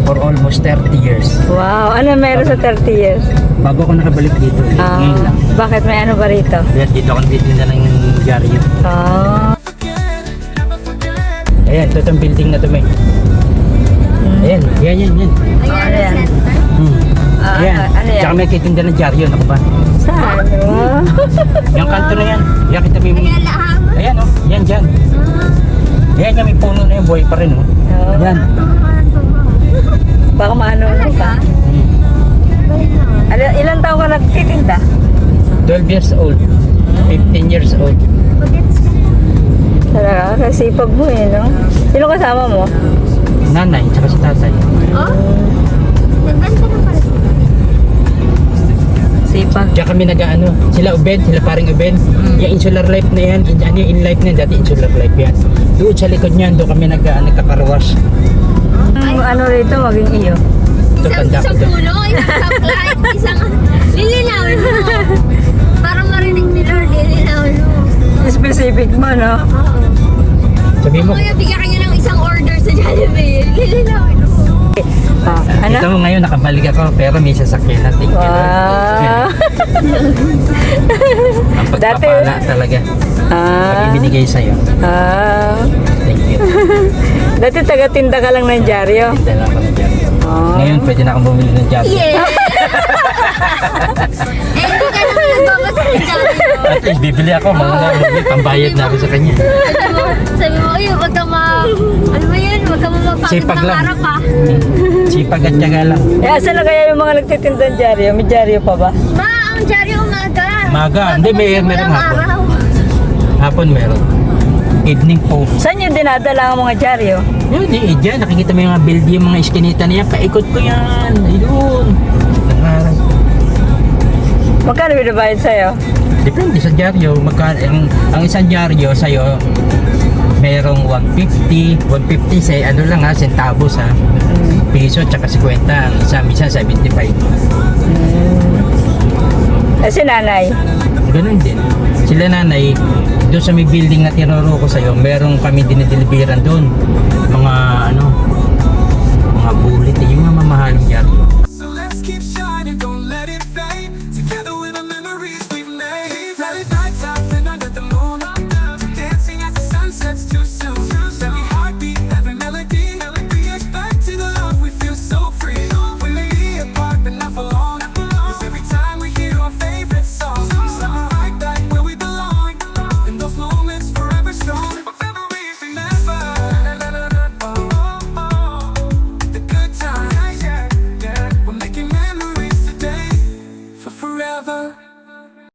For almost 30 years. Wow, ano meron sa 30 years? Bago ako nakabalik dito, ngayon lang. Bakit may ano ba rito? Kaya dito ako nagtitinda ng dyaryo. Ah. Ayan, ito itong building na ito, may. Ayan, yan. Ano yan? Ayan, ano yan? tsaka may kitinda ng dyaryo, naku ba? Saan? Wow. Yung kanto na yan, yan kita may... Ayan o, yan dyan. Ayan yung may puno na yung buhay pa rin o. Ayan. Baka maano mo ka. Ilan taon ka nagtitinda? 12 years old, 15 years old. Talaga, kasipag mo eh, no? Sino kasama mo? Nanay, tsaka si tatay. Sipag. Diyan kami nag-ano, sila Ubed, sila paring Ubed. Yung insular life na yan, yung in life na yan, dati insular life yan. Doon sa likod niyan, doon kami nagkakarwash. Ano rito maging iyo? Isang puno, isang sublight, isang lilinawin mo. Parang marinig ni Lord, lilinawin mo. Specific mo, no? Sabi mo, Kaya bigyan kanya ng isang order sa Jollibee, lilinawin mo. Ano? ito ngayon nakabalik ako, pero may sasakyan na. Thank you, Lord. Wow. Ang pagpapala talaga. Pag ibinigay sa'yo. Thank you. Dati taga-tinda ka lang ng dyaryo. Dala ko ng dyaryo. Ngayon pwede na akong bumili ng dyaryo. Yeah! Hindi ka naman nagbabasa ng Jollibee. At least bibili ako, mga pambayad na ako sa kanya. Sabi mo, uy, wag ka ano ba yan? Wag ka mamapakit Sipag ng lang. harap ha. Sipag at tiyaga lang. Eh, asan na kaya yung mga nagtitinda ng dyaryo? May dyaryo pa ba? Ma, ang dyaryo umaga. Umaga. Hindi, meron Walang hapon. araw. Hapon meron. Evening post. Saan yung dinadala ang mga dyaryo? Yun, dyan. Nakikita mo yung mga build, yung mga iskinita niya. Paikot ko yan. Ayun. Nangaral. Magkano binabayad sa'yo? Depende sa dyaryo. Ang isang dyaryo sa'yo, merong 150. 150 sa ano lang ha, centavos ha. Piso tsaka 50. Ang isa 75. Eh, si nanay. Ganun din. Sila nanay, doon sa may building na tinuro ko sa'yo, merong kami dinideliveran doon. Mga mga bullet, yung mga mamahaling dyaryo. So let's keep shining, don't let it fade. Together with the memories we've made. Bright nights out and under the moon, dancing as the sun sets too soon. Every heartbeat, every melody, we expect to the love we feel so free. We may be apart but not for long. 'Cause every time we hear our favorite song, something right back where we belong. In those moments forever strong. Memories we never. The good times, we're making memories today for forever.